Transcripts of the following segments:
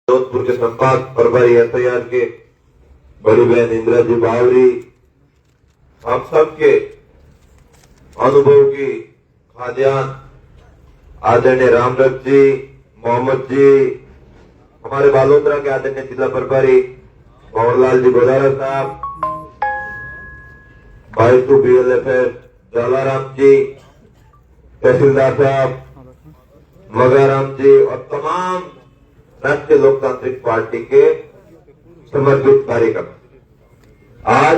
जोधपुर के संपादक प्रभारी एसआईआर के बड़ी बहन इंदिरा जी बावरी, हम सब के अनुभव की खाद्यान आदरणीय रामरथ जी, मोहम्मद जी, हमारे बालोतरा के आदरणीय जिला प्रभारी पवनलाल जी गोदारा साहब, भाई टू BLFS जलाराम जी, तहसीलदार साहब मगाराम जी और तमाम राष्ट्रीय लोकतांत्रिक पार्टी के समर्पित कार्यकर्ता। आज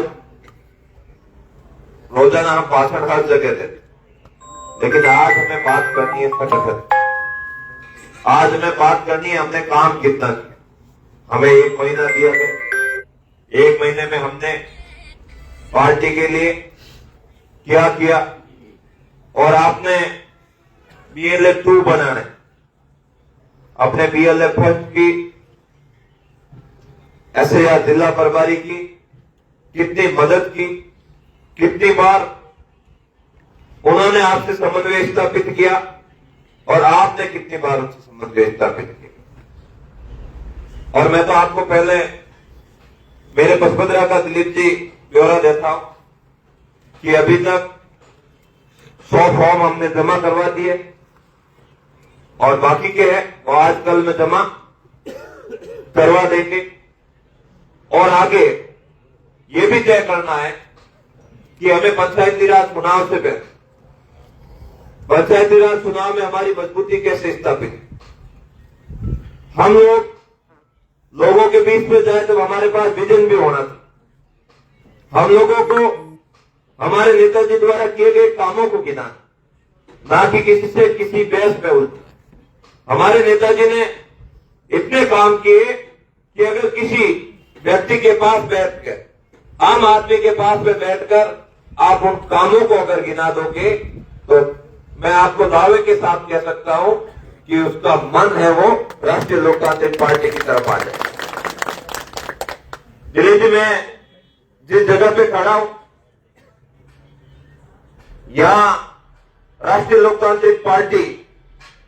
रोजाना हम भाषण हर जगह देते, लेकिन आज हमें बात करनी है संगठन। आज हमें बात करनी है हमने काम कितना किया। हमें 1 महीना दिया गया, 1 महीने में हमने पार्टी के लिए क्या किया। और आपने BLF 2 बनाने, अपने BLF फर्स्ट की SAR जिला प्रभारी की कितनी मदद की, कितनी बार उन्होंने आपसे समन्वय स्थापित किया और आपने कितनी बार उनसे समन्वय स्थापित किया। और मैं तो आपको पहले मेरे बसपदरा का दिलीप जी ब्यौरा देता हूं कि अभी तक 100 फॉर्म हमने जमा करवा दिए और बाकी के हैं वो आज कल में जमा करवा देंगे। और आगे ये भी तय करना है कि हमें पंचायती राज चुनाव से पहले पंचायती राज चुनाव में हमारी मजबूती कैसे स्थापित है। हम लोगों के बीच में जाए तो हमारे पास विजन भी होना चाहिए। हम लोगों को हमारे नेताजी द्वारा किए गए कामों को गिनाना, ना कि किसी से किसी बहस पे उलझना। हमारे नेताजी ने इतने काम किए कि अगर किसी व्यक्ति के पास बैठकर, आम आदमी के पास में बैठकर आप उन कामों को अगर गिना दोगे तो मैं आपको दावे के साथ कह सकता हूं कि उसका मन है वो राष्ट्रीय लोकतांत्रिक पार्टी की तरफ आ जाए। दिलीप जी, मैं जिस जगह पे खड़ा हूं यहां राष्ट्रीय लोकतांत्रिक पार्टी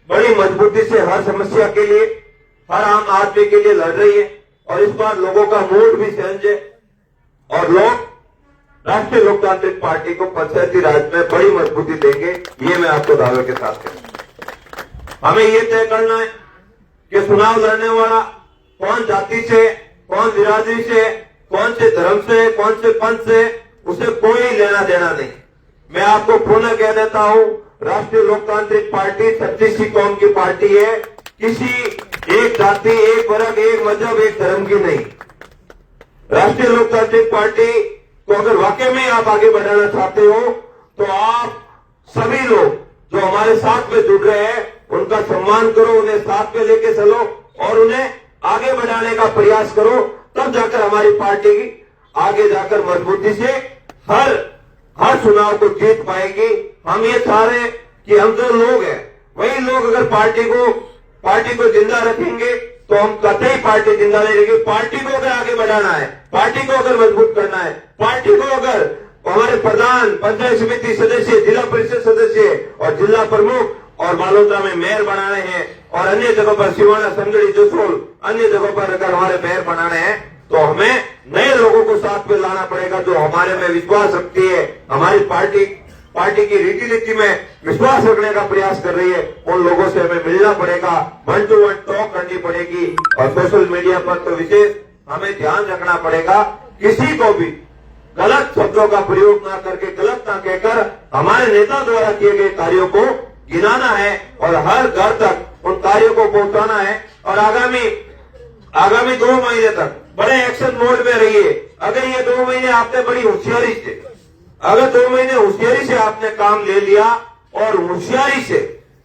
बड़ी मजबूती से हर समस्या के लिए, हर आम आदमी के लिए लड़ रही है। और इस बार लोगों का मूड भी सहज है और लोग राष्ट्रीय लोकतांत्रिक पार्टी को पंचायती राज में बड़ी मजबूती देंगे, ये मैं आपको दावे के साथ कहूं। हमें ये तय करना है कि चुनाव लड़ने वाला कौन जाति से, कौन बिरादरी से, कौन से धर्म से, कौन से पंथ से, उसे कोई लेना देना नहीं। मैं आपको पुनः कह देता हूं, राष्ट्रीय लोकतांत्रिक पार्टी 36वीं कौम की पार्टी है, किसी एक जाति, एक वर्ग, एक मजहब, एक धर्म की नहीं। राष्ट्रीय लोकतांत्रिक पार्टी को अगर वाकई में आप आगे बढ़ाना चाहते हो तो आप सभी लोग जो हमारे साथ में जुड़ रहे हैं उनका सम्मान करो, उन्हें साथ में लेके चलो और उन्हें आगे बढ़ाने का प्रयास करो। तब जाकर हमारी पार्टी आगे जाकर मजबूती से हर चुनाव को जीत पाएगी। हम ये चाह रहे हैं कि हम जो लोग हैं वही लोग अगर पार्टी को जिंदा रखेंगे तो हम कतई पार्टी जिंदा नहीं रहेगी। पार्टी को अगर आगे बढ़ाना है, पार्टी को अगर मजबूत करना है, पार्टी को अगर हमारे प्रधान, पंचायत समिति सदस्य, जिला परिषद सदस्य और जिला प्रमुख और बालोतरा में मेयर बनाने हैं और अन्य जगहों पर सिवाना, संगड़ी, जसोल, अन्य जगहों पर अगर हमारे मेयर बनाने हैं तो हमें नए लोगों को साथ में लाना पड़ेगा जो हमारे में विश्वास रखती है, हमारी पार्टी की रीति नीति में विश्वास रखने का प्रयास कर रही है। उन लोगों से हमें मिलना पड़ेगा, 1 to 1 टॉक करनी पड़ेगी। और सोशल मीडिया पर तो विशेष हमें ध्यान रखना पड़ेगा, किसी को भी गलत शब्दों का प्रयोग ना करके, गलत ना कहकर हमारे नेता द्वारा किए गए कार्यों को गिनाना है और हर घर तक उन कार्यों को पहुंचाना है। और आगामी 2 महीने तक बड़े एक्शन मोड में रहिए। अगर ये 2 महीने आपने बड़ी होशियारी से, अगर 2 महीने होशियारी से आपने काम ले लिया और होशियारी से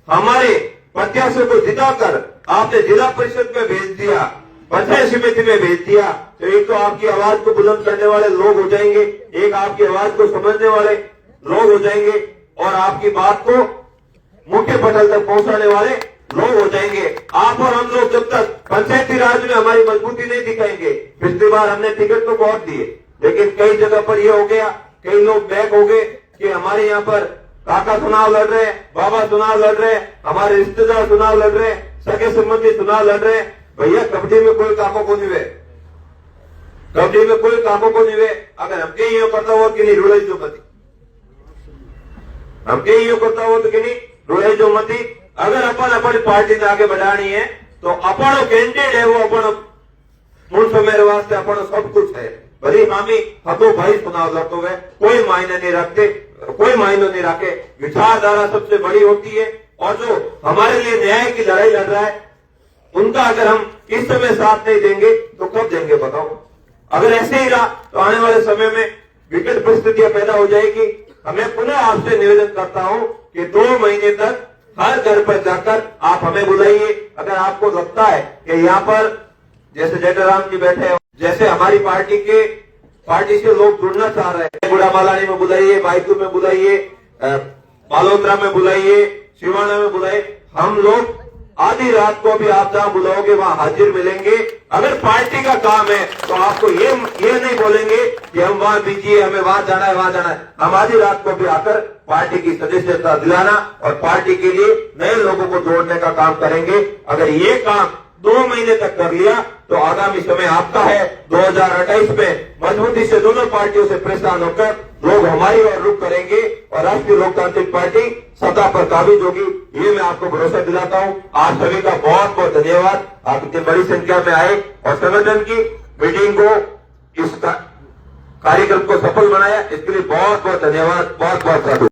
हमारे प्रत्याशियों को जिताकर आपने जिला परिषद में भेज दिया, पंचायत समिति में भेज दिया, तो एक तो आपकी आवाज को बुलंद करने वाले लोग हो जाएंगे, एक आपकी आवाज को समझने वाले लोग हो जाएंगे और आपकी बात को मुख्य पटल तक पहुंचाने वाले लोग हो जाएंगे। आप और हम लोग जब तक पंचायती राज में हमारी मजबूती नहीं दिखाएंगे, पिछली बार हमने टिकट तो बहुत दिए लेकिन कई जगह पर यह हो गया, कई लोग बैक हो गए कि हमारे यहाँ पर काका चुनाव लड़ रहे हैं, बाबा चुनाव लड़ रहे हैं, हमारे रिश्तेदार चुनाव लड़ रहे हैं, सगे संबंधी चुनाव लड़ रहे हैं। भैया कबड्डी में कोई कामों को नहीं वे, कबड्डी में कोई कामों को नहीं वे। अगर हम कहीं यो करता हो कि नहीं रुड़ाई जो मती, हम कहीं यो करता हो तो कि नहीं रुड़ाई जो मती। अगर अपन अपनी पार्टी ने आगे बढ़ानी है तो अपन कैंडिडेट है वो अपन मुल्क मेरे वास्ते अपन सब कुछ है। भली मामी हतो भाई चुनाव लड़ते हुए कोई मायने नहीं रखते, कोई मायने नहीं रखे। विचारधारा सबसे बड़ी होती है और जो हमारे लिए न्याय की लड़ाई लड़ रहा है उनका अगर हम इस समय साथ नहीं देंगे तो कब देंगे बताओ। अगर ऐसे ही रहा तो आने वाले समय में विकट परिस्थितियां पैदा हो जाएगी। हमें पुनः आपसे निवेदन करता हूं कि 2 महीने तक हर घर पर जाकर आप हमें बुलाइए। अगर आपको लगता है कि यहाँ पर जैसे जयराम जी बैठे हैं, जैसे हमारी पार्टी से लोग जुड़ना चाह रहे हैं, गुड़ामालानी में बुलाइए, बाइतू में बुलाइए, बालोतरा में बुलाइए, सिवाना में बुलाइए। हम लोग आधी रात को भी आप जहां बुलाओगे वहां हाजिर मिलेंगे। अगर पार्टी का काम है तो आपको ये नहीं बोलेंगे कि हम वहां बिजी है, हमें वहां जाना है, वहां जाना है। हम आधी रात को भी आकर पार्टी की सदस्यता दिलाना और पार्टी के लिए नए लोगों को जोड़ने का काम करेंगे। अगर ये काम 2 महीने तक कर लिया तो आगामी समय आपका है। 2028 में मजबूती से दोनों पार्टियों से परेशान होकर लोग हमारी ओर रुख करेंगे और राष्ट्रीय लोकतांत्रिक पार्टी सत्ता पर काबिज होगी, ये मैं आपको भरोसा दिलाता हूं। आप सभी का बहुत बहुत धन्यवाद, आप इतनी बड़ी संख्या में आए और संगठन की मीटिंग को, इस कार्यक्रम को सफल बनाया, इसके लिए बहुत बहुत धन्यवाद, बहुत बहुत साधु।